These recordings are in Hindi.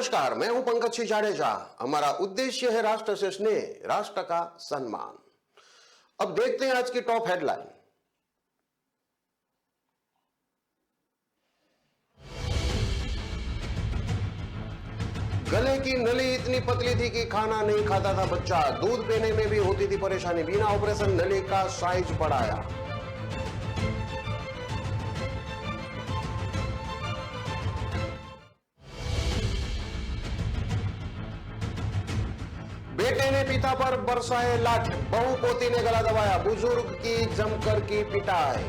नमस्कार, मैं हूं पंकज सिंह जाडेजा। हमारा उद्देश्य है राष्ट्र से स्नेह, राष्ट्र का सम्मान। अब देखते हैं आज की टॉप हेडलाइन। गले की नली इतनी पतली थी कि खाना नहीं खाता था बच्चा। दूध पीने में भी होती थी परेशानी। बिना ऑपरेशन नली का साइज बढ़ाया। बेटे ने पिता पर बरसाए लाठ, बहू पोती ने गला दबाया। बुजुर्ग की जमकर की पिटाई।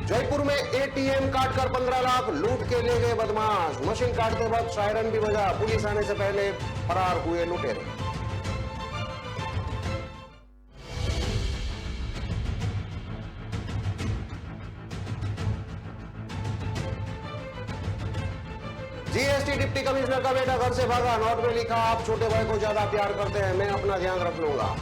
जयपुर में एटीएम काटकर 15 लाख लूट के ले गए बदमाश। मशीन काटते वक्त सायरन भी बजा। पुलिस आने से पहले फरार हुए लुटेरे। जीएसटी डिप्टी कमिश्नर का बेटा घर से भागा। नोट में लिखा, आप छोटे भाई को ज्यादा प्यार करते हैं, मैं अपना ध्यान रख लूंगा।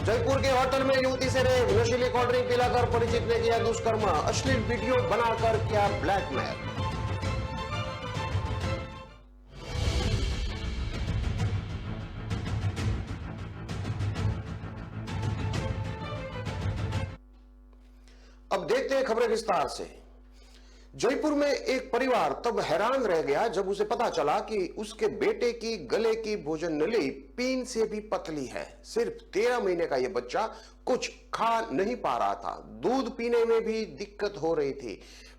जयपुर के होटल में युवती से रेप। नशीली कोल्ड ड्रिंक पिलाकर परिचित ने किया दुष्कर्म। अश्लील वीडियो बनाकर किया ब्लैकमेल। अब देखते हैं खबरें विस्तार से। जयपुर में एक परिवार तब हैरान रह गया जब उसे पता चला कि उसके बेटे की गले की भोजन नली पीन से भी पतली है। सिर्फ 13 महीने का यह बच्चा कुछ खा नहीं पा रहा था। दूध पीने में भी दिक्कत हो रही थी।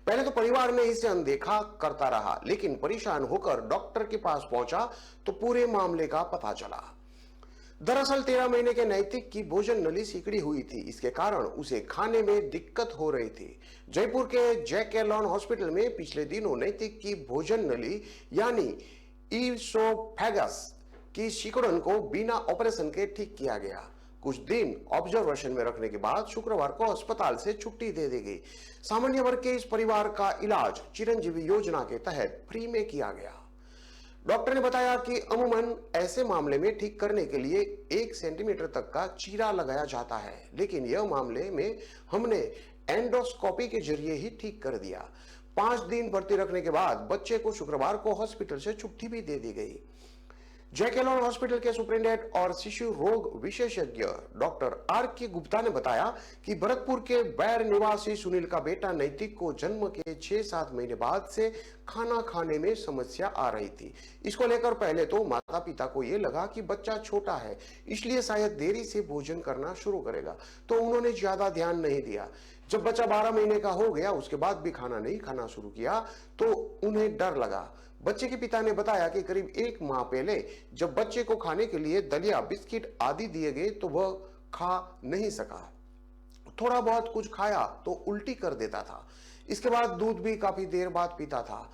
पहले तो परिवार ने इसे अनदेखा करता रहा, लेकिन परेशान होकर डॉक्टर के पास पहुंचा तो पूरे मामले का पता चला। दरअसल 13 महीने के नैतिक की भोजन नली सिकुड़ी हुई थी। इसके कारण उसे खाने में दिक्कत हो रही थी। जयपुर के जैकेलॉन हॉस्पिटल में पिछले दिनों नैतिक की भोजन नली यानी ईसोफेगस की सिकुड़न को बिना ऑपरेशन के ठीक किया गया। कुछ दिन ऑब्जर्वेशन में रखने के बाद शुक्रवार को अस्पताल से छुट्टी दे दी गई। सामान्य वर्ग के इस परिवार का इलाज चिरंजीवी योजना के तहत फ्री में किया गया। डॉक्टर ने बताया कि अमूमन ऐसे मामले में ठीक करने के लिए 1 सेंटीमीटर तक का चीरा लगाया जाता है, लेकिन यह मामले में हमने एंडोस्कोपी के जरिए ही ठीक कर दिया। 5 दिन भर्ती रखने के बाद बच्चे को शुक्रवार को हॉस्पिटल से छुट्टी भी दे दी गई। जैकेलॉन हॉस्पिटल के सुपरिटेंडेंट और शिशु रोग विशेषज्ञ डॉक्टर आर के गुप्ता ने बताया कि भरतपुर के बैर निवासी सुनील का बेटा नैतिक को जन्म के 6-7 महीने बाद से खाना खाने में समस्या आ रही थी। इसको लेकर पहले तो माता पिता को यह लगा कि बच्चा छोटा है, इसलिए शायद देरी से भोजन करना शुरू करेगा, तो उन्होंने ज्यादा ध्यान नहीं दिया। जब बच्चा 12 महीने का हो गया, उसके बाद भी खाना नहीं खाना शुरू किया तो उन्हें डर लगा। बच्चे के पिता ने बताया कि करीब 1 माह पहले जब बच्चे को खाने के लिए दलिया, बिस्किट आदि दिए गए तो वह खा नहीं सका। थोड़ा बहुत कुछ खाया तो उल्टी कर देता था। इसके बाद दूध भी काफी देर बाद पीता था।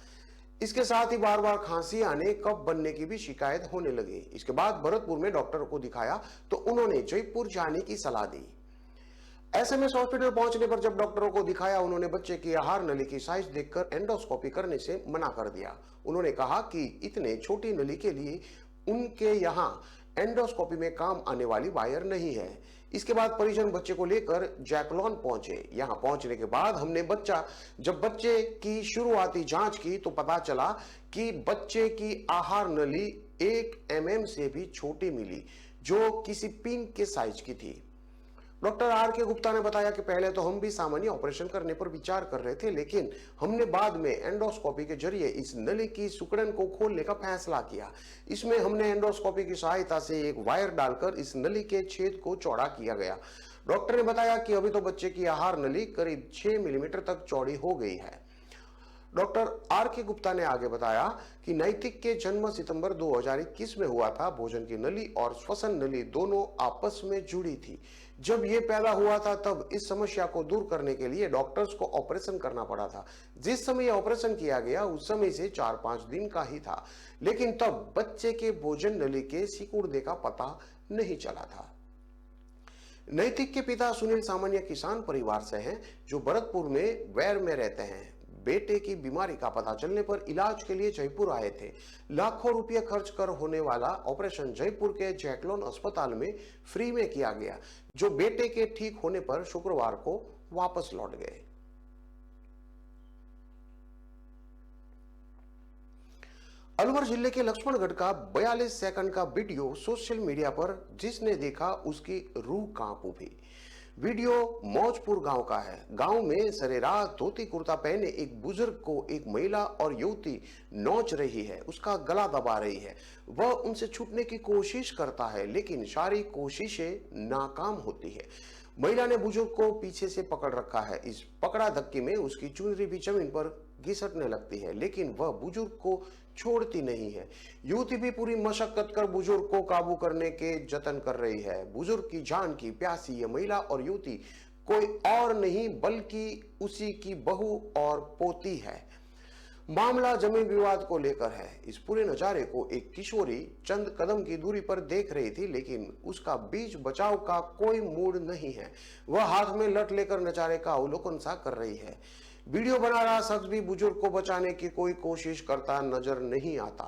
इसके साथ ही बार बार खांसी आने, कफ बनने की भी शिकायत होने लगी। इसके बाद भरतपुर में डॉक्टर को दिखाया तो उन्होंने जयपुर जाने की सलाह दी। एसएमएस हॉस्पिटल पहुंचने पर जब डॉक्टरों को दिखाया, उन्होंने बच्चे की आहार नली की साइज देखकर एंडोस्कोपी करने से मना कर दिया। उन्होंने कहा कि इतने छोटी नली के लिए उनके यहाँ एंडोस्कोपी में काम आने वाली वायर नहीं है। इसके बाद परिजन बच्चे को लेकर जैकेलॉन पहुंचे। यहाँ पहुंचने के बाद हमने जब बच्चे की शुरुआती जांच की तो पता चला कि बच्चे की आहार नली 1 mm से भी छोटी मिली, जो किसी पिन के साइज की थी। डॉक्टर आर के गुप्ता ने बताया कि पहले तो हम भी सामान्य ऑपरेशन करने पर विचार कर रहे थे, लेकिन हमने बाद में एंडोस्कोपी के जरिए इस नली की सिकुड़न को खोलने का फैसला किया। इसमें हमने एंडोस्कोपी की सहायता से एक वायर डालकर इस नली के छेद को चौड़ा किया गया। डॉक्टर ने बताया कि अभी तो बच्चे की आहार नली करीब 6 मिलीमीटर तक चौड़ी हो गई है। डॉक्टर आर के गुप्ता ने आगे बताया कि नैतिक के जन्म सितंबर 2021 में हुआ था। भोजन की नली और श्वसन नली दोनों आपस में जुड़ी थी। जब ये पैदा हुआ था तब इस समस्या को दूर करने के लिए डॉक्टर्स को ऑपरेशन करना पड़ा था। जिस समय ऑपरेशन किया गया उस समय से 4-5 दिन का ही था, लेकिन तब बच्चे के भोजन नली के सिकुड़ने का पता नहीं चला था। नैतिक के पिता सुनील सामान्य किसान परिवार से हैं जो भरतपुर में वैर में रहते हैं। बेटे की बीमारी का पता चलने पर इलाज के लिए जयपुर आए थे। लाखों रुपए खर्च कर होने वाला ऑपरेशन जयपुर के जैक्लोन अस्पताल में फ्री में किया गया, जो बेटे के ठीक होने पर शुक्रवार को वापस लौट गए। अलवर जिले के लक्ष्मणगढ़ का 42 सेकंड का वीडियो सोशल मीडिया पर जिसने देखा उसकी रूह कांप उठी। वीडियो मौजपुर गांव का है। गांव में सरेराह धोती कुर्ता पहने एक बुजुर्ग को एक महिला और युवती नोच रही है, उसका गला दबा रही है। वह उनसे छूटने की कोशिश करता है, लेकिन सारी कोशिशें नाकाम होती है। महिला ने बुजुर्ग को पीछे से पकड़ रखा है। इस पकड़ा धक्के में उसकी चुनरी भी जमीन पर घिसटने लगती है, लेकिन वह बुजुर्ग को छोड़ती नहीं है। युवती भी पूरी मशक्कत कर बुजुर्ग को काबू करने के जतन कर रही है। बुजुर्ग की जान की प्यासी ये महिला और युवती कोई और नहीं बल्कि उसी की बहू और पोती है। मामला जमीन विवाद को लेकर है। इस पूरे नजारे को एक किशोरी चंद कदम की दूरी पर देख रही थी, लेकिन उसका बीच बचाव का कोई मूड नहीं है। वह हाथ में लठ लेकर नजारे का अवलोकन सा कर रही है। वीडियो बना रहा शख्स भी बुजुर्ग को बचाने की कोई कोशिश करता नजर नहीं आता।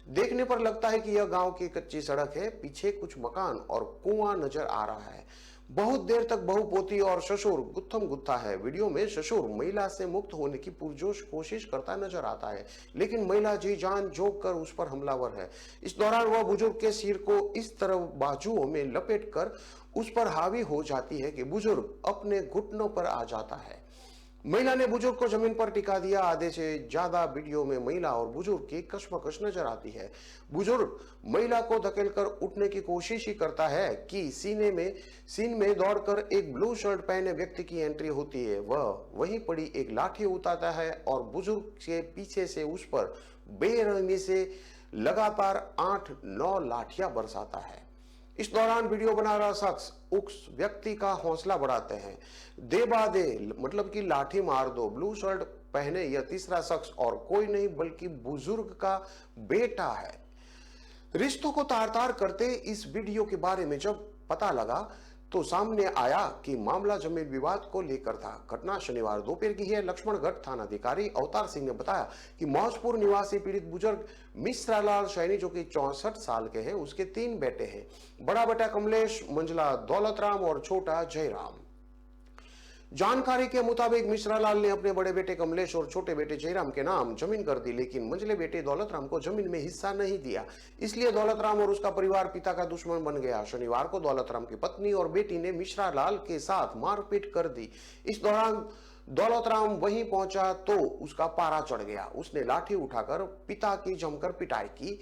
देखने पर लगता है कि यह गांव की कच्ची सड़क है, पीछे कुछ मकान और कुआं नजर आ रहा है। बहुत देर तक बहू पोती और ससुर गुत्थम गुत्था है। वीडियो में ससुर महिला से मुक्त होने की पुरजोश कोशिश करता नजर आता है, लेकिन महिला जी जान जोक कर उस पर हमलावर है। इस दौरान वह बुजुर्ग के सिर को इस तरह बाजुओं में लपेट कर उस पर हावी हो जाती है कि बुजुर्ग अपने घुटनों पर आ जाता है। महिला ने बुजुर्ग को जमीन पर टिका दिया। आधे से ज्यादा वीडियो में महिला और बुजुर्ग की कश्मकश नजर आती है। बुजुर्ग महिला को धकेलकर उठने की कोशिश ही करता है कि सीन में दौड़कर एक ब्लू शर्ट पहने व्यक्ति की एंट्री होती है। वह वहीं पड़ी एक लाठी उठाता है और बुजुर्ग के पीछे से उस पर बेरहमी से लगातार 8-9 लाठियां बरसाता है। इस दौरान वीडियो बना रहा शख्स उस व्यक्ति का हौसला बढ़ाते हैं। दे बा दे मतलब कि लाठी मार दो। ब्लू शर्ट पहने यह तीसरा शख्स और कोई नहीं बल्कि बुजुर्ग का बेटा है। रिश्तों को तार तार करते इस वीडियो के बारे में जब पता लगा तो सामने आया कि मामला जमीन विवाद को लेकर था। घटना शनिवार दोपहर की है। लक्ष्मणगढ़ थानाधिकारी अवतार सिंह ने बताया कि मौजपुर निवासी पीड़ित बुजुर्ग मिश्रालाल सैनी जो कि 64 साल के हैं, उसके 3 बेटे हैं। बड़ा बेटा कमलेश, मंझला दौलतराम और छोटा जयराम। जानकारी के मुताबिक मिश्रालाल ने अपने बड़े बेटे कमलेश और छोटे बेटे जयराम के नाम जमीन कर दी, लेकिन मंझले बेटे दौलतराम को जमीन में हिस्सा नहीं दिया। इसलिए दौलतराम और उसका परिवार पिता का दुश्मन बन गया। शनिवार को दौलतराम की पत्नी और बेटी ने मिश्रालाल के साथ मारपीट कर दी। इस दौरान दौलतराम वहीं पहुंचा तो उसका पारा चढ़ गया। उसने लाठी उठाकर पिता की जमकर पिटाई की।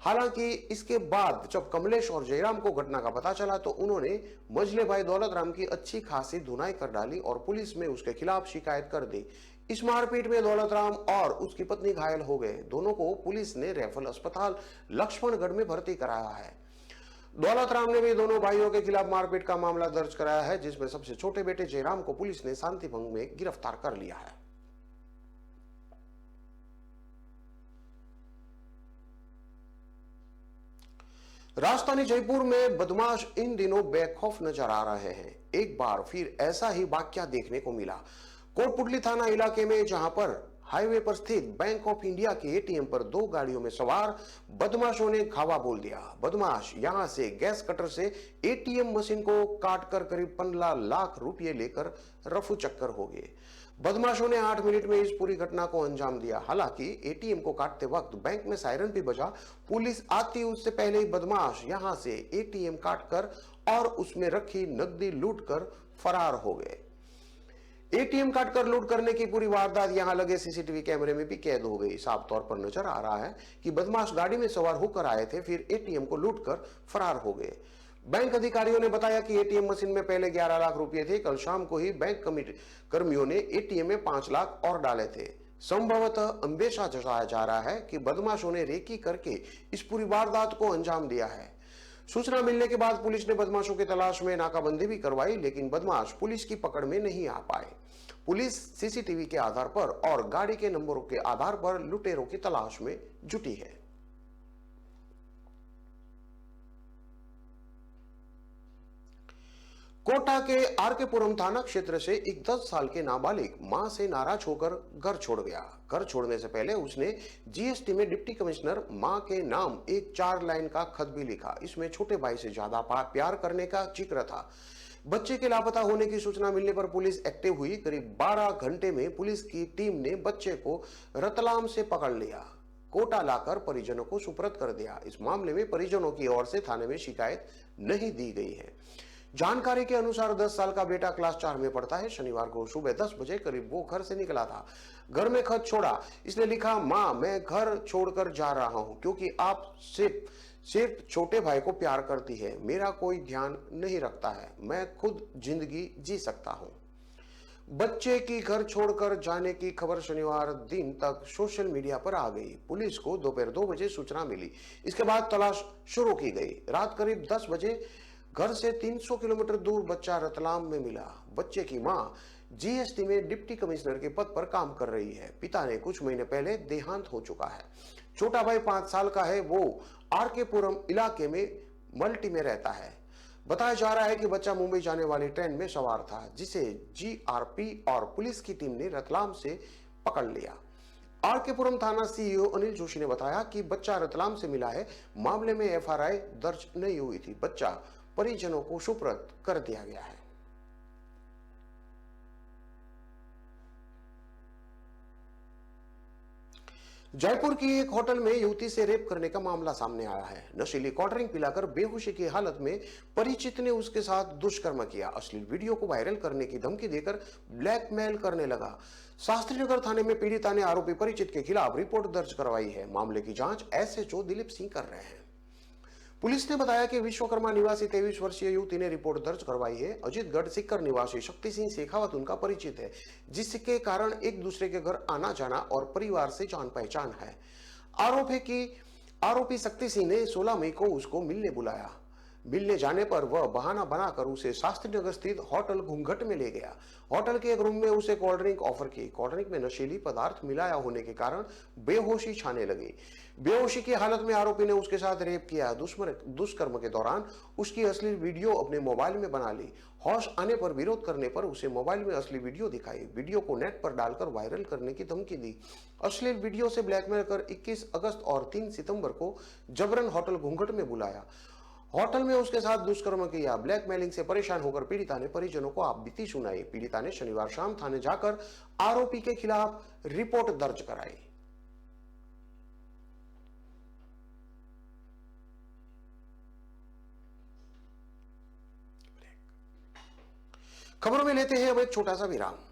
हालांकि इसके बाद जब कमलेश और जयराम को घटना का पता चला तो उन्होंने मझले भाई दौलतराम की अच्छी खासी धुनाई कर डाली और पुलिस में उसके खिलाफ शिकायत कर दी। इस मारपीट में दौलतराम और उसकी पत्नी घायल हो गए। दोनों को पुलिस ने रेफरल अस्पताल लक्ष्मणगढ़ में भर्ती कराया है। दौलतराम ने भी दोनों भाइयों के खिलाफ मारपीट का मामला दर्ज कराया है, जिसमें सबसे छोटे बेटे जयराम को पुलिस ने शांति भंग में गिरफ्तार कर लिया है। राजधानी जयपुर में बदमाश इन दिनों बेखौफ नजर आ रहे हैं। एक बार फिर ऐसा ही वाकया देखने को मिला कोटपुतली थाना इलाके में, जहां पर हाईवे पर स्थित बैंक ऑफ इंडिया के एटीएम पर 2 गाड़ियों में सवार बदमाशों ने धावा बोल दिया। बदमाश यहां से गैस कटर से एटीएम मशीन को काटकर करीब 15 लाख रुपए लेकर रफू चक्कर हो गए। बदमाशों ने 8 मिनट में इस पूरी घटना को अंजाम दिया। हालांकि एटीएम को काटते वक्त बैंक में सायरन भी बजा। पुलिस आती उससे पहले ही बदमाश यहां से एटीएम काटकर और उसमें रखी नकदी लूटकर फरार हो गए। एटीएम काटकर लूट करने की पूरी वारदात यहां लगे सीसीटीवी कैमरे में भी कैद हो गई। साफ तौर पर नजर आ रहा है कि बदमाश गाड़ी में सवार होकर आए थे, फिर एटीएम को लूटकर फरार हो गए। बैंक अधिकारियों ने बताया कि एटीएम मशीन में पहले 11 लाख रुपए थे। कल शाम को ही बैंक कर्मियों ने एटीएम में 5 लाख और डाले थे। संभवतः अंदेशा जताया जा रहा है कि बदमाशों ने रेकी करके इस पूरी वारदात को अंजाम दिया है। सूचना मिलने के बाद पुलिस ने बदमाशों की तलाश में नाकाबंदी भी करवाई, लेकिन बदमाश पुलिस की पकड़ में नहीं आ पाए। पुलिस सीसीटीवी के आधार पर और गाड़ी के नंबरों के आधार पर लुटेरों की तलाश में जुटी है। कोटा के आरकेपुरम थाना क्षेत्र से एक 10 साल के नाबालिग मां से नाराज होकर घर छोड़ गया। घर छोड़ने से पहले उसने जीएसटी में डिप्टी कमिश्नर मां के नाम एक 4 लाइन का खत भी लिखा। इसमें छोटे भाई से ज्यादा प्यार करने का जिक्र था। बच्चे के लापता होने की सूचना मिलने पर पुलिस एक्टिव हुई। करीब 12 घंटे में पुलिस की टीम ने बच्चे को रतलाम से पकड़ लिया, कोटा लाकर परिजनों को सुपुर्द कर दिया। इस मामले में परिजनों की ओर से थाने में शिकायत नहीं दी गई है। जानकारी के अनुसार 10 साल का बेटा क्लास 4 में पढ़ता है। शनिवार को सुबह 10 बजे करीब वो घर से निकला था। घर में खत छोड़ा। इसने लिखा, मां मैं घर छोड़कर जा रहा हूं क्योंकि आप सिर्फ छोटे भाई को प्यार करती है, मेरा कोई ध्यान नहीं रखता है, मैं खुद जिंदगी जी सकता हूं। बच्चे की घर छोड़कर जाने की खबर शनिवार दिन तक सोशल मीडिया पर आ गई। पुलिस को दोपहर 2 बजे सूचना मिली। इसके बाद तलाश शुरू की गई। रात करीब 10 बजे घर से 300 किलोमीटर दूर बच्चा रतलाम में मिला। बच्चे की मां जीएसटी में डिप्टी कमिश्नर के पद पर काम कर रही है। पिता ने कुछ महीने पहले देहांत हो चुका है। छोटा भाई 5 साल का है। वो आरकेपुरम इलाके में मल्टी में रहता है। बताया जा रहा है कि बच्चा मुंबई जाने वाली ट्रेन में सवार था, जिसे जीआरपी और पुलिस की टीम ने रतलाम से पकड़ लिया। आरकेपुरम थाना सीईओ अनिल जोशी ने बताया कि बच्चा रतलाम से मिला है। मामले में एफआईआर दर्ज नहीं हुई थी। बच्चा परिजनों को सुपुर्द कर दिया गया है। जयपुर की एक होटल में युवती से रेप करने का मामला सामने आया है। नशीली कोल्ड ड्रिंक पिलाकर बेहोशी की हालत में परिचित ने उसके साथ दुष्कर्म किया। अश्लील वीडियो को वायरल करने की धमकी देकर ब्लैकमेल करने लगा। शास्त्री नगर थाने में पीड़िता ने आरोपी परिचित के खिलाफ रिपोर्ट दर्ज करवाई है। मामले की जांच एसएचओ दिलीप सिंह कर रहे हैं। पुलिस ने बताया कि विश्वकर्मा निवासी 23 वर्षीय युवती ने रिपोर्ट दर्ज करवाई है। अजीतगढ़ सिक्कर निवासी शक्ति सिंह शेखावत उनका परिचित है, जिसके कारण एक दूसरे के घर आना जाना और परिवार से जान पहचान है। आरोपी शक्ति सिंह ने 16 मई को उसको मिलने बुलाया। मिलने जाने पर वह बहाना बनाकर उसे शास्त्री नगर स्थित होटल घूंघट में ले गया। होटल के एक रूम में उसे कोल्ड ड्रिंक ऑफर की। कोल्ड ड्रिंक में नशीली पदार्थ मिलाया होने के कारण बेहोशी छाने लगी। बेहोशी की हालत में आरोपी ने उसके साथ रेप किया। दुष्कर्म के दौरान उसकी अश्लील वीडियो अपने मोबाइल में बना ली। होश आने पर विरोध करने पर उसे मोबाइल में असली वीडियो दिखाई। वीडियो को नेट पर डालकर वायरल करने की धमकी दी। अश्लील वीडियो से ब्लैकमेल कर 21 अगस्त और 3 सितंबर को जबरन होटल घूंघट में बुलाया। होटल में उसके साथ दुष्कर्म किया। ब्लैकमेलिंग से परेशान होकर पीड़िता ने परिजनों को आपबीती सुनाई। पीड़िता ने शनिवार शाम थाने जाकर आरोपी के खिलाफ रिपोर्ट दर्ज कराई। खबरों में लेते हैं अब एक छोटा सा विराम।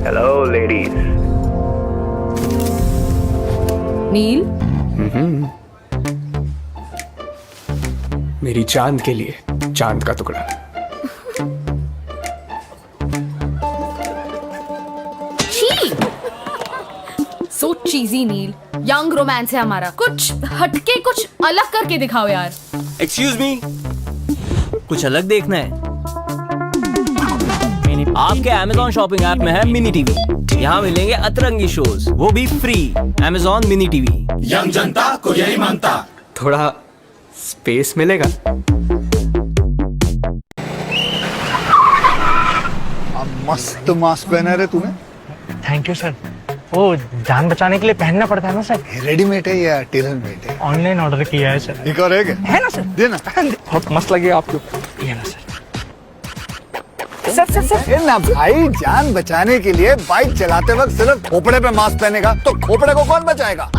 Hello, ladies. नील, मेरी चांद के लिए चांद का टुकड़ा। सो चीजी नील। यंग रोमांस है हमारा, कुछ हटके कुछ अलग करके दिखाओ यार। एक्सक्यूज मी, कुछ अलग देखना है? आपके Amazon शॉपिंग ऐप में है मिनी टीवी। यहाँ मिलेंगे अतरंगी शोज, वो भी free. Amazon mini TV. Young जनता को यही मांगता। थोड़ा स्पेस मिलेगा? मस्त मास्क पहना रे तूने। Thank you sir. वो जान बचाने के लिए पहनना पड़ता है ना सर। रेडीमेड है या टेलर मेड है? ऑनलाइन ऑर्डर किया है सर। एक और है क्या? है ना सर। देना। बहुत मस्त लगे आपको। ये ना सर। सर ना भाई, जान बचाने के लिए बाइक चलाते वक्त सिर्फ खोपड़े पे मास्क पहनेगा तो खोपड़े को कौन बचाएगा?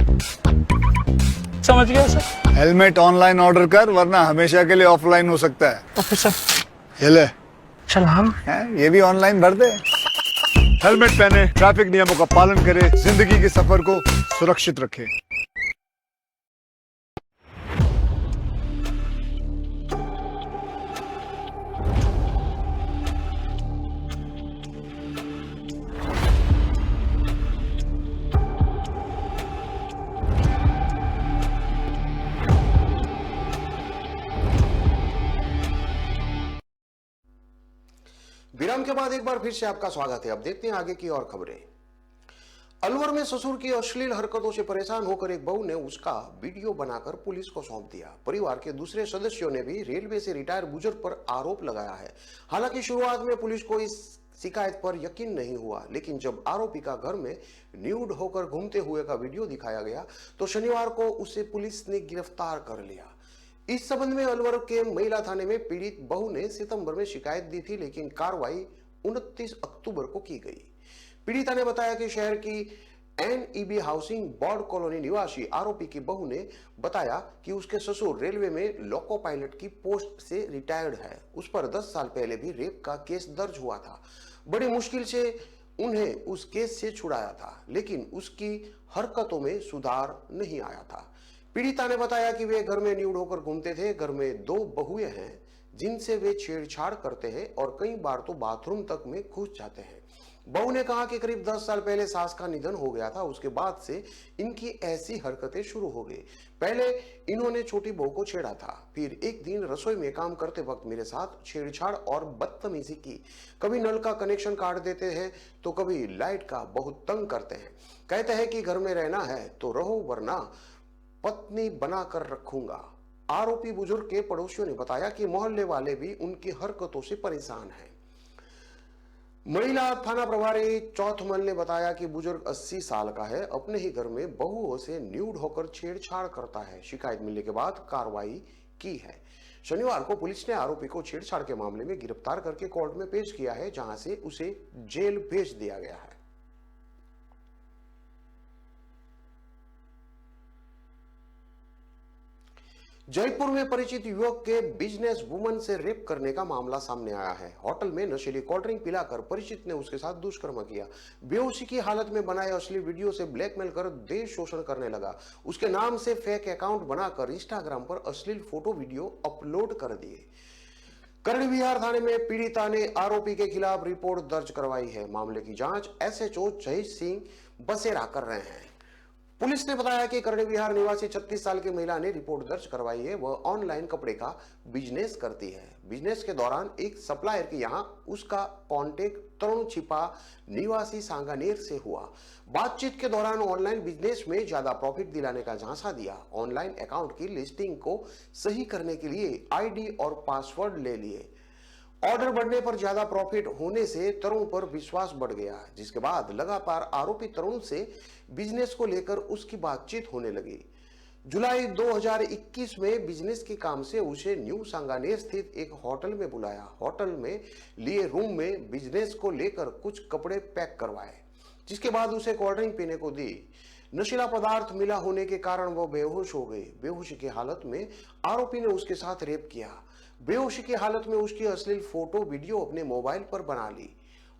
समझ गया सर। हेलमेट ऑनलाइन ऑर्डर कर, वरना हमेशा के लिए ऑफलाइन हो सकता है। Okay sir. ये ले। चल हम ये भी ऑनलाइन भर दे। हेलमेट पहने, ट्रैफिक नियमों का पालन करे, जिंदगी के सफर को सुरक्षित रखे। विराम के बाद एक बार फिर से आपका स्वागत है। अब देखते हैं आगे की और खबरें। अलवर में ससुर की अश्लील हरकतों से परेशान होकर एक बहू ने उसका वीडियो बनाकर पुलिस को सौंप दिया। परिवार के दूसरे सदस्यों ने भी रेलवे से रिटायर बुजुर्ग पर आरोप लगाया है। हालांकि शुरुआत में पुलिस को इस शिकायत पर यकीन नहीं हुआ, लेकिन जब आरोपी का घर में न्यूड होकर घूमते हुए का वीडियो दिखाया गया तो शनिवार को उसे पुलिस ने गिरफ्तार कर लिया। इस संबंध में अलवर के महिला थाने में पीड़ित बहू ने सितंबर में शिकायत दी थी, लेकिन कार्रवाई 29 अक्टूबर को की गई। पीड़िता ने बताया कि शहर की NEB हाउसिंग बोर्ड कॉलोनी निवासी आरोपी की बहू ने बताया कि उसके ससुर रेलवे में लोको पायलट की पोस्ट से रिटायर्ड है। उस पर 10 साल पहले भी रेप का केस दर्ज हुआ था। बड़ी मुश्किल से उन्हें उस केस से छुड़ाया था, लेकिन उसकी हरकतों में सुधार नहीं आया था। पीड़िता ने बताया कि वे घर में न्यूड होकर घूमते थे। घर में 2 बहुएं हैं जिनसे वे छेड़छाड़ करते हैं और कई बार तो बाथरूम तक में घुस जाते हैं। बहू ने कहा कि करीब 10 साल पहले सास का निधन हो गया था। उसके बाद से इनकी ऐसी हरकतें शुरू हो गई। पहले इन्होंने छोटी बहू को छेड़ा था, फिर एक दिन रसोई में काम करते वक्त मेरे साथ छेड़छाड़ और बदतमीजी की। कभी नल का कनेक्शन काट देते हैं तो कभी लाइट का बहुत तंग करते हैं। कहते हैं कि घर में रहना है तो रहो, वरना पत्नी बनाकर रखूंगा। आरोपी बुजुर्ग के पड़ोसियों ने बताया कि मोहल्ले वाले भी उनकी हरकतों से परेशान हैं। महिला थाना प्रभारी चौथमल ने बताया कि बुजुर्ग 80 साल का है, अपने ही घर में बहुओं से न्यूड होकर छेड़छाड़ करता है। शिकायत मिलने के बाद कार्रवाई की है। शनिवार को पुलिस ने आरोपी को छेड़छाड़ के मामले में गिरफ्तार करके कोर्ट में पेश किया है, जहां से उसे जेल भेज दिया गया है। जयपुर में परिचित युवक के बिजनेस वुमन से रेप करने का मामला सामने आया है। होटल में नशीली कोल्ड ड्रिंक पिलाकर परिचित ने उसके साथ दुष्कर्म किया। बेहोशी की हालत में बनाए असली वीडियो से ब्लैकमेल कर देश शोषण करने लगा। उसके नाम से फेक अकाउंट बनाकर इंस्टाग्राम पर अश्लील फोटो वीडियो अपलोड कर दिए। करणी विहार थाने में पीड़िता ने आरोपी के खिलाफ रिपोर्ट दर्ज करवाई है। मामले की जांच SHO जय सिंह बसेरा कर रहे हैं। पुलिस ने बताया कि करणी विहार निवासी 36 साल की महिला ने रिपोर्ट दर्ज करवाई है। वह ऑनलाइन कपड़े का बिजनेस करती है। बिजनेस के दौरान एक सप्लायर के यहां उसका कांटेक्ट तरुण छिपा निवासी सांगानेर से हुआ। बातचीत के दौरान ऑनलाइन बिजनेस में ज्यादा प्रॉफिट दिलाने का झांसा दिया। ऑनलाइन अकाउंट की लिस्टिंग को सही करने के लिए ID और पासवर्ड ले लिए। ऑर्डर बढ़ने पर ज्यादा प्रॉफिट होने से तरुण पर विश्वास बढ़ गया, जिसके बाद लगातार आरोपी तरुण से बिजनेस को लेकर उसकी बातचीत होने लगी। जुलाई 2021 में बिजनेस के काम से उसे न्यू सांगानेर स्थित एक होटल में बुलाया। होटल में लिए रूम में बिजनेस को लेकर कुछ कपड़े पैक करवाए, जिसके बाद उसे कोल्ड ड्रिंक पीने को दी। नशीला पदार्थ मिला होने के कारण वह बेहोश हो गई। बेहोशी की हालत में आरोपी ने उसके साथ रेप किया। बेहोशी की हालत में उसकी अश्लील फोटो वीडियो अपने मोबाइल पर बना ली।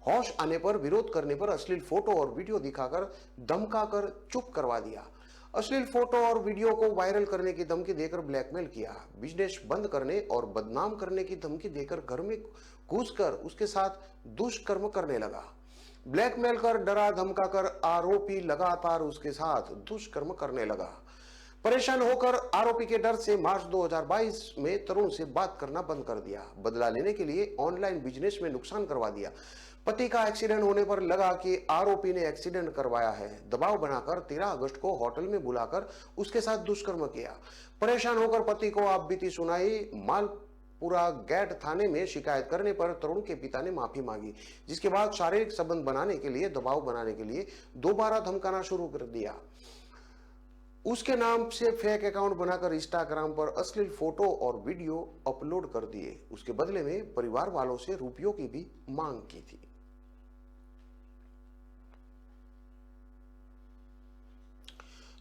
होश आने पर विरोध करने पर अश्लील फोटो और वीडियो दिखाकर धमकाकर चुप करवा दिया। अश्लील फोटो और वीडियो को वायरल करने की धमकी देकर ब्लैकमेल किया। बिजनेस बंद करने और बदनाम करने की धमकी देकर घर में घुसकर उसके साथ दुष्कर्म करने लगा। ब्लैकमेल कर डरा धमकाकर आरोपी लगातार उसके साथ दुष्कर्म करने लगा। परेशान होकर आरोपी के डर से मार्च 2022 में तरुण से बात करना बंद कर दिया। बदला लेने के लिए ऑनलाइन बिजनेस में नुकसान करवा दिया। पति का एक्सीडेंट होने पर लगा कि आरोपी ने एक्सीडेंट करवाया है। दबाव बनाकर 13 अगस्त को होटल में बुलाकर उसके साथ दुष्कर्म किया। परेशान होकर पति को आपबीती सुनाई। मालपुरा गेट थाने में शिकायत करने पर तरुण के पिता ने माफी मांगी, जिसके बाद शारीरिक संबंध बनाने के लिए दबाव बनाने के लिए दोबारा धमकाना शुरू कर दिया। उसके नाम से फेक अकाउंट बनाकर इंस्टाग्राम पर अश्लील फोटो और वीडियो अपलोड कर दिए। उसके बदले में परिवार वालों से रुपयों की भी मांग की थी।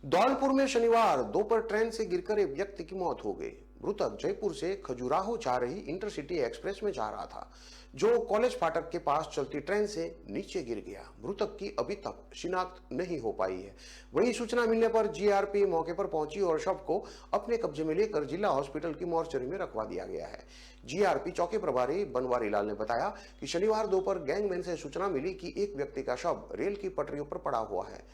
धौलपुर में शनिवार दोपहर ट्रेन से गिरकर एक व्यक्ति की मौत हो गई। मृतक जयपुर से खजुराहो जा रही इंटरसिटी एक्सप्रेस में जा रहा था, जो कॉलेज फाटक के पास चलती ट्रेन से नीचे गिर गया। मृतक की अभी तक शिनाख्त नहीं हो पाई है। वहीं सूचना मिलने पर GRP मौके पर पहुंची और शव को अपने कब्जे में लेकर जिला हॉस्पिटल की मोर्चरी में रखवा दिया गया है। GRP चौकी प्रभारी बनवारी लाल ने बताया कि शनिवार दोपहर गैंगमैन से सूचना मिली कि एक व्यक्ति का शव रेल की पटरियों पर पड़ा हुआ है।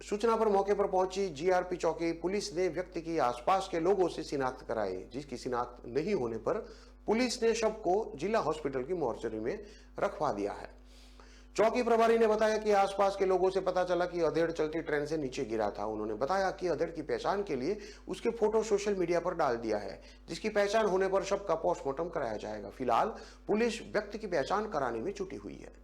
सूचना पर मौके पर पहुंची जीआरपी चौकी पुलिस ने व्यक्ति की आसपास के लोगों से शिनाख्त कराई, जिसकी शिनाख्त नहीं होने पर पुलिस ने शव को जिला हॉस्पिटल की मोर्चरी में रखवा दिया है। चौकी प्रभारी ने बताया कि आसपास के लोगों से पता चला कि अधेड़ चलती ट्रेन से नीचे गिरा था। उन्होंने बताया कि अधेड़ की पहचान के लिए उसके फोटो सोशल मीडिया पर डाल दिया है, जिसकी पहचान होने पर शव का पोस्टमार्टम कराया जाएगा। फिलहाल पुलिस व्यक्ति की पहचान कराने में जुटी हुई है।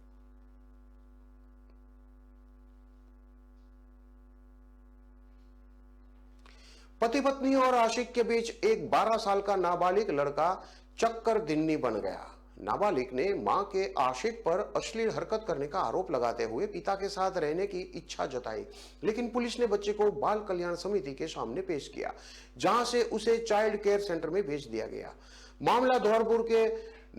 पति पत्नी और आशिक के बीच एक 12 साल का नाबालिग लड़का चक्कर दिन्नी बन गया। नाबालिग ने मां के आशिक पर अश्लील हरकत करने का आरोप लगाते हुए पिता के साथ रहने की इच्छा जताई, लेकिन पुलिस ने बच्चे को बाल कल्याण समिति के सामने पेश किया, जहां से उसे चाइल्ड केयर सेंटर में भेज दिया गया। मामला धौलपुर के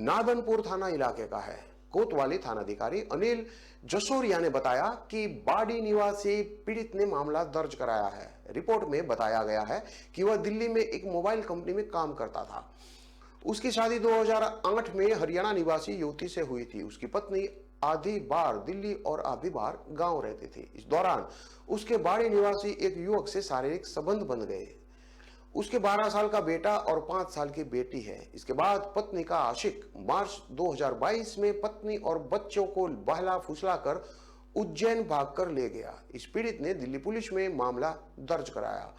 नादनपुर थाना इलाके का है। कोतवाली थानाधिकारी अनिल जसोरिया ने बताया कि बाड़ी निवासी पीड़ित ने मामला दर्ज कराया है। रिपोर्ट में बताया गया है कि वह दिल्ली में एक मोबाइल कंपनी में काम करता था। उसकी शादी 2008 में हरियाणा निवासी युवती से हुई थी। उसकी पत्नी आधी बार दिल्ली और आधी बार गांव रहती थी। इस दौरान उसके बाड़ी निवासी एक युवक से शारीरिक संबंध बन गए। उसके 12 साल का बेटा और 5 साल की बेटी है। इसके बाद पत्नी का आशिक मार्च 2022 में पत्नी और बच्चों को बहला फुसलाकर उज्जैन भागकर ले गया। इस पीड़ित ने दिल्ली पुलिस में मामला दर्ज कराया।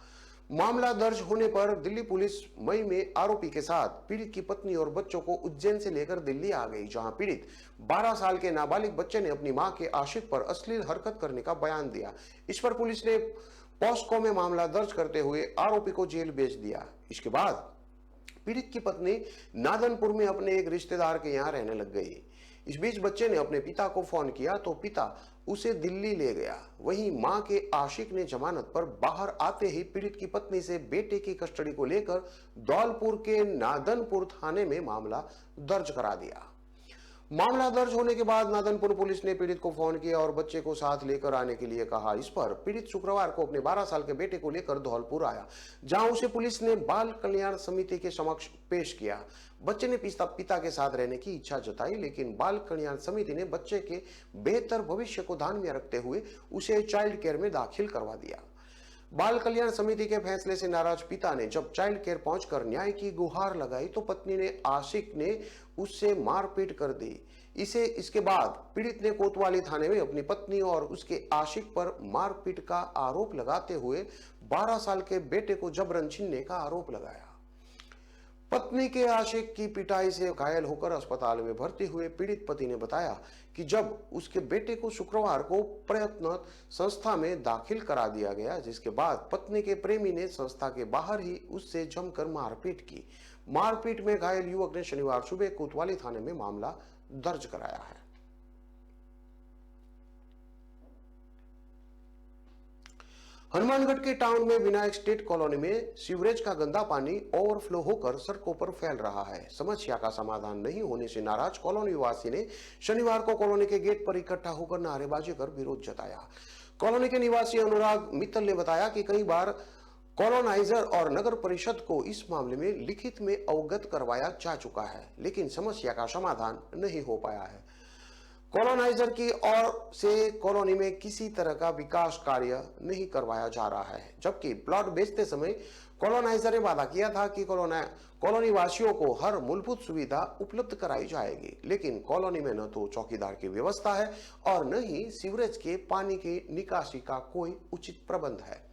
मामला दर्ज होने पर दिल्ली पुलिस मई में आरोपी के साथ पीड़ित की पत्नी और बच्चों को उज्जैन से लेकर दिल्ली आ गई, जहां पीड़ित 12 साल के नाबालिग बच्चे ने अपनी मां के आशिक पर अश्लील हरकत करने का बयान दिया। इस पर पुलिस ने पॉस्को में मामला दर्ज करते हुए आरोपी को जेल भेज दिया। इसके बाद पीड़ित की पत्नी नादनपुर में अपने एक रिश्तेदार के यहां रहने लग गई। इस बीच बच्चे ने अपने पिता को फोन किया तो पिता उसे दिल्ली ले गया। वहीं मां के आशिक ने जमानत पर बाहर आते ही पीड़ित की पत्नी से बेटे की कस्टडी को लेकर धौलपुर के नादनपुर थाने में मामला दर्ज करा दिया। मामला दर्ज होने के बाद नादनपुर पुलिस ने पीड़ित को फोन किया और बच्चे को साथ लेकर आने के लिए कहा। इस पर पीड़ित शुक्रवार को अपने 12 साल के बेटे को लेकर धौलपुर आया, जहां उसे पुलिस ने बाल कल्याण समिति के समक्ष पेश किया। बच्चे ने पिता के साथ रहने की इच्छा जताई, लेकिन बाल कल्याण समिति ने बच्चे के बेहतर भविष्य को ध्यान में रखते हुए उसे चाइल्ड केयर में दाखिल करवा दिया। बाल कल्याण समिति के फैसले से नाराज पिता ने जब चाइल्ड केयर पहुंचकर न्याय की गुहार लगाई तो पत्नी ने आशिक ने उससे मारपीट कर दी। इसके बाद पीड़ित ने कोतवाली थाने में अपनी पत्नी और उसके आशिक पर मारपीट का आरोप लगाते हुए 12 साल के बेटे को जबरन छीनने का आरोप लगाया। पत्नी के आशिक की पिटाई से घायल होकर अस्पताल में भर्ती हुए पीड़ित पति ने बताया कि जब उसके बेटे को शुक्रवार को प्रयत्न संस्था में दाखिल करा दिया गया, जिसके बाद पत्नी के प्रेमी ने संस्था के बाहर ही उससे जमकर मारपीट की। मारपीट में घायल युवक ने शनिवार सुबह कोतवाली थाने में मामला दर्ज कराया है। हनुमानगढ़ के टाउन में विनायक स्टेट कॉलोनी में सीवरेज का गंदा पानी ओवरफ्लो होकर सड़कों पर फैल रहा है। समस्या का समाधान नहीं होने से नाराज कॉलोनी वासी ने शनिवार को कॉलोनी के गेट पर इकट्ठा होकर नारेबाजी कर विरोध जताया। कॉलोनी के निवासी अनुराग मित्तल ने बताया कि कई बार कॉलोनाइजर और नगर परिषद को इस मामले में लिखित में अवगत करवाया जा चुका है, लेकिन समस्या का समाधान नहीं हो पाया है। कॉलोनाइजर की ओर से कॉलोनी में किसी तरह का विकास कार्य नहीं करवाया जा रहा है, जबकि प्लॉट बेचते समय कॉलोनाइजर ने वादा किया था कि कॉलोनी वासियों को हर मूलभूत सुविधा उपलब्ध कराई जाएगी, लेकिन कॉलोनी में न तो चौकीदार की व्यवस्था है और न ही सीवरेज के पानी की निकासी का कोई उचित प्रबंध है।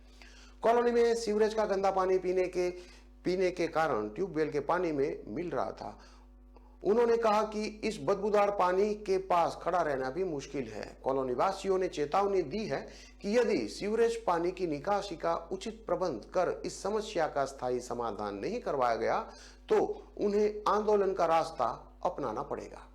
कॉलोनी में सीवरेज का गंदा पानी पीने के कारण ट्यूबवेल के पानी में मिल रहा था। उन्होंने कहा कि इस बदबूदार पानी के पास खड़ा रहना भी मुश्किल है। कॉलोनी वासियों ने चेतावनी दी है कि यदि सीवरेज पानी की निकासी का उचित प्रबंध कर इस समस्या का स्थायी समाधान नहीं करवाया गया तो उन्हें आंदोलन का रास्ता अपनाना पड़ेगा।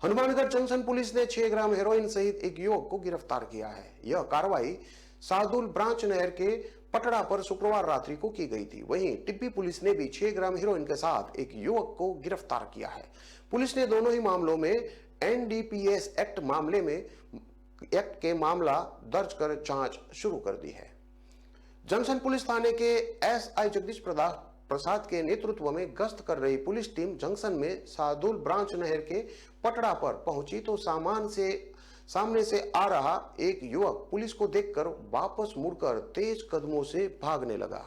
हनुमानगढ़ जंक्शन पुलिस ने 6 ग्राम हेरोइन सहित एक युवक को गिरफ्तार किया है। यह कार्रवाई सादुल ब्रांच नहर के पटड़ा पर शुक्रवार रात्रि को की गई थी। वहीं टिब्बी पुलिस ने भी 6 ग्राम हेरोइन के साथ एक युवक को गिरफ्तार किया है। पुलिस ने दोनों ही मामलों में NDPS एक्ट के मामला दर्ज कर जांच शुरू कर दी है। जंक्शन पुलिस थाने के SI जगदीश प्रसाद के नेतृत्व में गश्त कर रही पुलिस टीम जंक्शन में सादुल ब्रांच नहर के पटड़ा पर पहुंची तो सामने से आ रहा एक युवक पुलिस को देखकर वापस मुड़कर तेज कदमों से भागने लगा।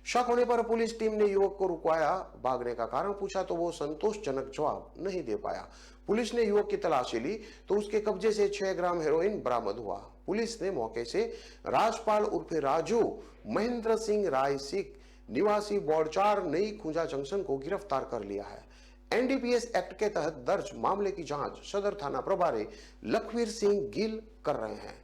शक होने पर पुलिस टीम ने युवक को रुकवाया। भागने का कारण पूछा तो वो संतोषजनक जवाब नहीं दे पाया। पुलिस ने युवक की तलाशी ली तो उसके कब्जे से 6 ग्राम हेरोइन बरामद हुआ। पुलिस ने मौके से राजपाल उर्फे राजू महेंद्र सिंह राय सिख निवासी वार्ड 4 नई खुंजा जंक्शन को गिरफ्तार कर लिया है। एनडीपीएस एक्ट के तहत दर्ज मामले की जांच सदर थाना प्रभारी लखवीर सिंह गिल कर रहे हैं।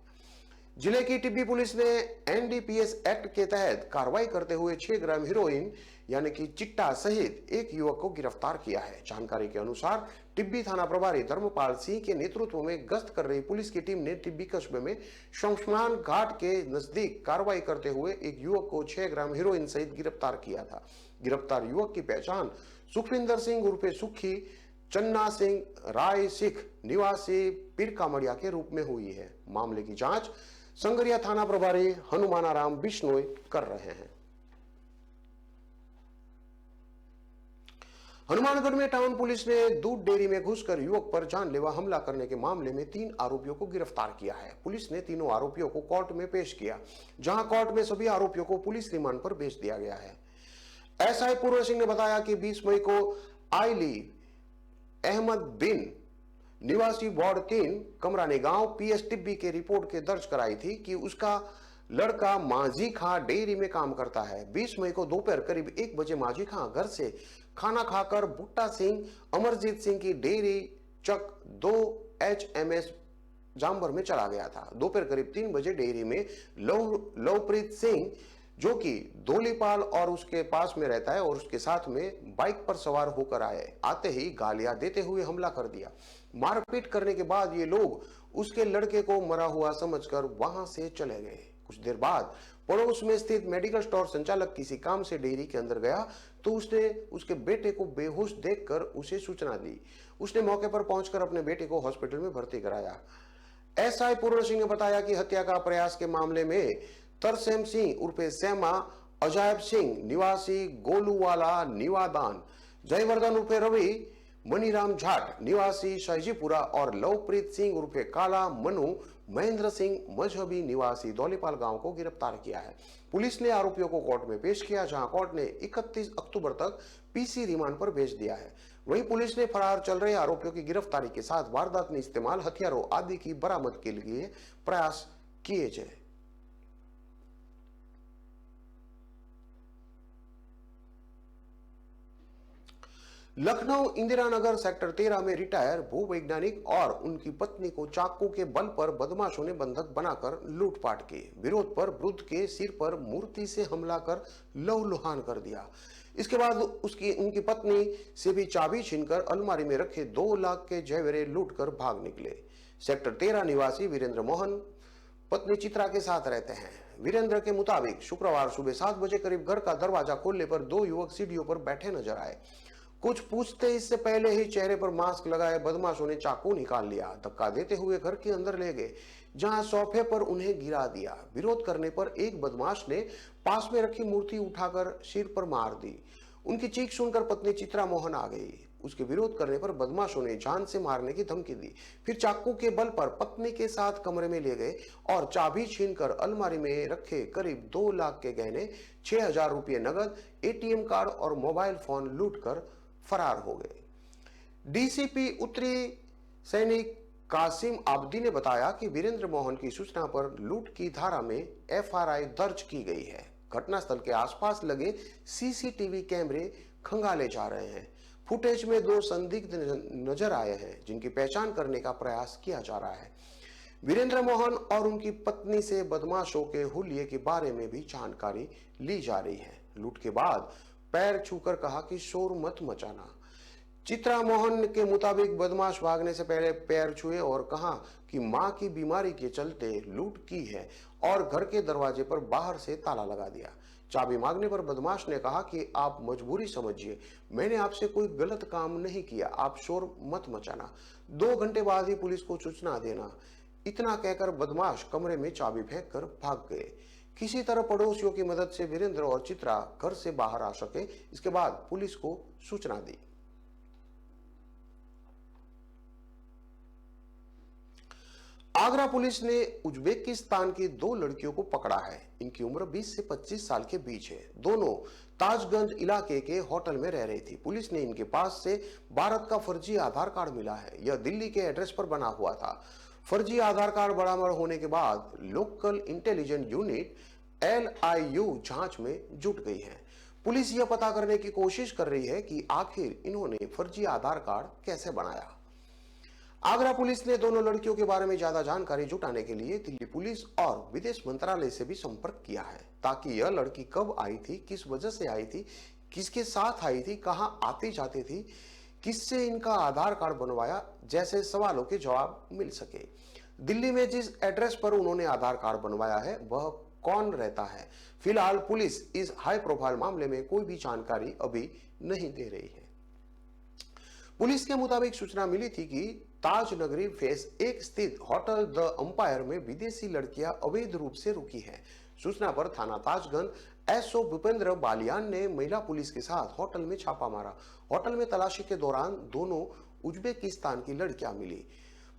जिले की टिब्बी पुलिस ने एनडीपीएस एक्ट के तहत कार्रवाई करते हुए 6 ग्राम हीरोइन यानी कि चिट्टा सहित एक युवक को गिरफ्तार किया है। जानकारी के अनुसार टिब्बी थाना प्रभारी धर्मपाल सिंह के नेतृत्व में गश्त कर रही पुलिस की टीम ने टिब्बी कस्बे में शमशान घाट के नजदीक कार्रवाई करते हुए एक युवक को 6 ग्राम हीरोइन सहित गिरफ्तार किया था। गिरफ्तार युवक की पहचान सुखविंदर सिंह उर्फे सुखी चन्ना सिंह राय सिख निवासी पीरकामड़िया के रूप में हुई है। मामले की जांच संगरिया थाना प्रभारी हनुमानाराम बिश्नोई कर रहे हैं। हनुमानगढ़ में टाउन पुलिस ने दूध डेयरी में घुसकर युवक पर जानलेवा हमला करने के मामले में 3 आरोपियों को गिरफ्तार किया है। पुलिस ने तीनों आरोपियों को कोर्ट में पेश किया, जहां कोर्ट में सभी आरोपियों को पुलिस रिमांड पर भेज दिया गया है। एसआई पूर्व सिंह ने बताया कि 20 मई को आईली अहमद बिन निवासी वार्ड 3 कमरानी गांव पीएस टिब्बी के रिपोर्ट के दर्ज कराई थी कि उसका लड़का माझी खां डेयरी में काम करता है। 20 मई को दोपहर करीब 1 बजे माझी खां घर से खाना खाकर बुट्टा सिंह अमरजीत सिंह की डेयरी चक 2 HMS जामबर में चला गया था। दोपहर करीब 3 बजे डेयरी में लवप्रीत सिंह जो कि धोलीपाल और उसके पास में रहता है और उसके साथ में बाइक पर सवार होकर आते ही गालियां देते हुए हमला कर दिया। मारपीट करने के बाद ये लोग उसके लड़के को मरा हुआ समझकर वहां से चले गए। कुछ देर बाद पड़ोस में स्थित मेडिकल स्टोर संचालक किसी काम से डेयरी के अंदर गया तो उसने उसके बेटे को बेहोश देखकर उसे सूचना दी। उसने मौके पर पहुंचकर अपने बेटे को हॉस्पिटल में भर्ती कराया। एसआई पूर्व सिंह ने बताया कि हत्या का प्रयास के मामले में तरसेम सिंह उर्फे सेमा, अजायब सिंह निवासी गोलूवाला निवादान, जयवर्धन उर्फे रवि, मनीराम जाट निवासी शाहजीपुरा और लवप्रीत सिंह उर्फे काला मनु, महेंद्र सिंह मजहबी निवासी दौलीपाल गांव को गिरफ्तार किया है। पुलिस ने आरोपियों को कोर्ट में पेश किया, जहां कोर्ट ने 31 अक्टूबर तक पीसी रिमांड पर भेज दिया है। वहीं पुलिस ने फरार चल रहे आरोपियों की गिरफ्तारी के साथ वारदात में इस्तेमाल हथियारों आदि की बरामद के लिए प्रयास किए जाए। लखनऊ इंदिरा नगर सेक्टर 13 में रिटायर भूवैज्ञानिक और उनकी पत्नी को चाकू के बल पर बदमाशों ने बंधक बनाकर लूटपाट की। विरोध पर वृद्ध के सिर पर मूर्ति से हमला कर लहूलुहान कर दिया। इसके बाद उनकी पत्नी से भी चाबी छीनकर अलमारी में रखे 2 लाख के जेवरे लूटकर भाग निकले। सेक्टर 13 निवासी वीरेंद्र मोहन पत्नी चित्रा के साथ रहते हैं। वीरेंद्र के मुताबिक शुक्रवार सुबह 7 बजे करीब घर का दरवाजा खोलने पर 2 युवक सीढ़ियों पर बैठे नजर आए। कुछ पूछते इससे पहले ही चेहरे पर मास्क लगाए बदमाशों ने चाकू निकाल लिया। धक्का देते हुए घर के अंदर ले गए, जहां सोफे पर उन्हें गिरा दिया। विरोध करने पर एक बदमाश ने पास में रखी मूर्ति उठाकर सिर पर मार दी। उनकी चीख सुनकर पत्नी चित्रा मोहन आ गई। उसके विरोध करने पर बदमाशों ने जान से मारने की धमकी दी। फिर चाकू के बल पर पत्नी के साथ कमरे में ले गए और चाबी छीनकर अलमारी में रखे करीब 2 लाख के गहने, 6000 रुपये नगद, एटीएम कार्ड और मोबाइल फोन लूटकर फरार हो गए। डीसीपी उत्तरी सैनिक कासिम आबदी ने बताया कि वीरेंद्र मोहन की सूचना पर लूट की धारा में एफआरआई दर्ज की गई है। घटनास्थल के आसपास लगे सीसीटीवी कैमरे खंगाले जा रहे हैं। फुटेज में 2 संदिग्ध नजर आए हैं, जिनकी पहचान करने का प्रयास किया जा रहा है। वीरेंद्र मोहन और उनकी पत्नी से बदमाशों के हुलिये के बारे में भी जानकारी ली जा रही है। लूट के बाद पैर छूकर कहा कि शोर मत मचाना। चित्रा मोहन के मुताबिक बदमाश भागने से पहले पैर छुए और कहा कि मां की बीमारी के चलते लूट की है और घर के दरवाजे पर बाहर से ताला लगा दिया। चाबी मांगने पर बदमाश ने कहा कि आप मजबूरी समझिए, मैंने आपसे कोई गलत काम नहीं किया, आप शोर मत मचाना। 2 घंटे बाद ही पुलिस को सूचना देना। इतना कहकर बदमाश कमरे में चाबी फेंक कर भाग गए। किसी तरह पड़ोसियों की मदद से वीरेंद्र और चित्रा घर से बाहर आ सके। इसके बाद पुलिस को सूचना दी। आगरा पुलिस ने उज्बेकिस्तान की 2 लड़कियों को पकड़ा है। इनकी उम्र 20 से 25 साल के बीच है। दोनों ताजगंज इलाके के होटल में रह रही थी। पुलिस ने इनके पास से भारत का फर्जी आधार कार्ड मिला है। यह दिल्ली के एड्रेस पर बना हुआ था। फर्जी आधार कार्ड बरामद होने के बाद लोकल इंटेलिजेंस यूनिट LIU जांच में जुट गई है। पुलिस यह पता करने की कोशिश कर रही है कि आखिर इन्होंने फर्जी आधार कार्ड कैसे बनाया। आगरा पुलिस ने दोनों लड़कियों के बारे में ज्यादा जानकारी जुटाने के लिए दिल्ली पुलिस और विदेश मंत्रालय से भी संपर्क किया है, ताकि यह लड़की कब आई थी, किस वजह से आई थी, किसके साथ आई थी, कहां आती जाती थी, किससे इनका आधार कार्ड बनवाया, जैसे सवालों के जवाब मिल सके। दिल्ली में जिस एड्रेस पर उन्होंने आधार कार्ड बनवाया है वह कौन रहता है। फिलहाल पुलिस इस हाई प्रोफाइल मामले में कोई भी जानकारी अभी नहीं दे रही है। पुलिस के मुताबिक सूचना मिली थी कि ताज नगरी फेज 1 स्थित होटल द अंपायर में विदेशी लड़कियां अवैध रूप से रुकी हैं। सूचना पर थाना ताजगंज SO भूपेंद्र बालियान ने महिला पुलिस के साथ होटल में छापा मारा। होटल में तलाशी के दौरान दोनों उज्बेकिस्तान की लड़कियां मिली।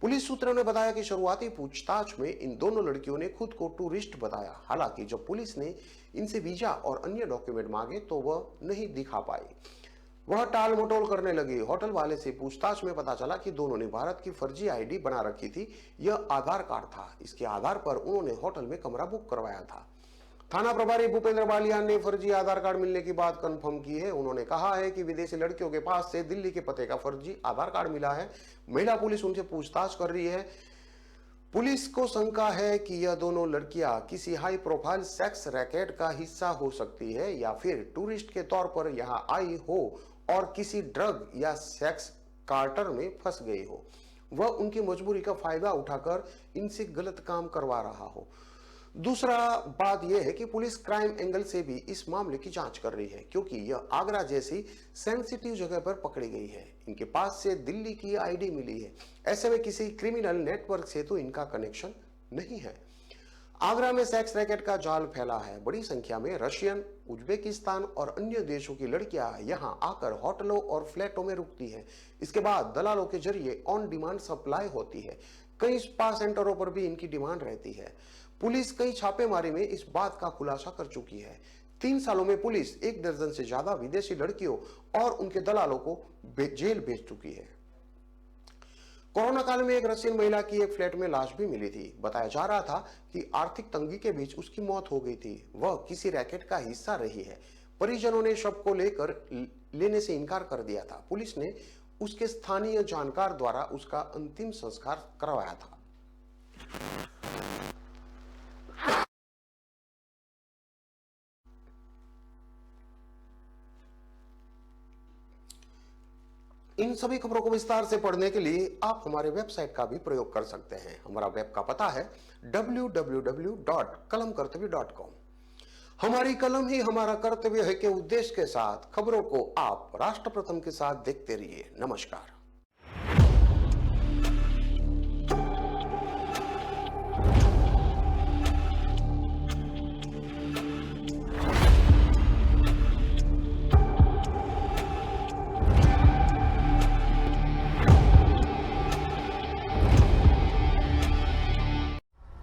पुलिस सूत्रों ने बताया कि शुरुआती पूछताछ में इन दोनों लड़कियों ने खुद को टूरिस्ट बताया। हालांकि जब पुलिस ने इनसे वीजा और अन्य डॉक्यूमेंट मांगे तो वह नहीं दिखा पाई, वह टाल मटोल करने लगी। होटल वाले से पूछताछ में पता चला कि दोनों ने भारत की फर्जी ID बना रखी थी। यह आधार कार्ड था। इसके आधार पर उन्होंने होटल में कमरा बुक करवाया था। थाना प्रभारी भूपेंद्र बालियान ने फर्जी आधार कार्ड मिलने की बात कंफर्म की है। उन्होंने कहा है कि विदेशी लड़कियों के पास से दिल्ली के पते का फर्जी आधार कार्ड मिला है। महिला पुलिस उनसे पूछताछ कर रही है। पुलिस को शंका है कि यह दोनों लड़कियां किसी हाई प्रोफाइल सेक्स रैकेट का हिस्सा हो सकती है या फिर टूरिस्ट के तौर पर यहां आई हो और किसी ड्रग या सेक्स कार्टर में फंस गई हो। वह उनकी मजबूरी का फायदा उठाकर इनसे गलत काम करवा रहा हो। दूसरा बात यह है कि पुलिस क्राइम एंगल से भी इस मामले की जांच कर रही है, क्योंकि यह आगरा जैसी सेंसिटिव जगह पर पकड़ी गई है। इनके पास से दिल्ली की ID मिली है। ऐसे में किसी क्रिमिनल नेटवर्क से तो इनका कनेक्शन नहीं है। आगरा में सेक्स रैकेट का जाल फैला है। बड़ी संख्या में रशियन, उज्बेकिस्तान और अन्य देशों की लड़कियां यहां आकर होटलों और फ्लैटों में रुकती हैं। इसके बाद दलालों के जरिए ऑन डिमांड सप्लाई होती है। कई स्पा सेंटरों पर भी इनकी डिमांड रहती है। पुलिस कई छापेमारी में इस बात का खुलासा कर चुकी है। 3 सालों में पुलिस 1 दर्जन से ज्यादा विदेशी लड़कियों और उनके दलालों को जेल भेज चुकी है। कोरोना काल में एक रशियन महिला की एक फ्लैट में लाश भी मिली थी। बताया जा रहा था कि आर्थिक तंगी के बीच उसकी मौत हो गई थी। वह किसी रैकेट का हिस्सा रही है। परिजनों ने शव को लेने से इनकार कर दिया था। पुलिस ने उसके स्थानीय जानकार द्वारा उसका अंतिम संस्कार करवाया था। इन सभी खबरों को विस्तार से पढ़ने के लिए आप हमारे वेबसाइट का भी प्रयोग कर सकते हैं। हमारा वेब का पता है www.kalamkartavya.com। हमारी कलम ही हमारा कर्तव्य है के उद्देश्य के साथ खबरों को आप राष्ट्र प्रथम के साथ देखते रहिए। नमस्कार।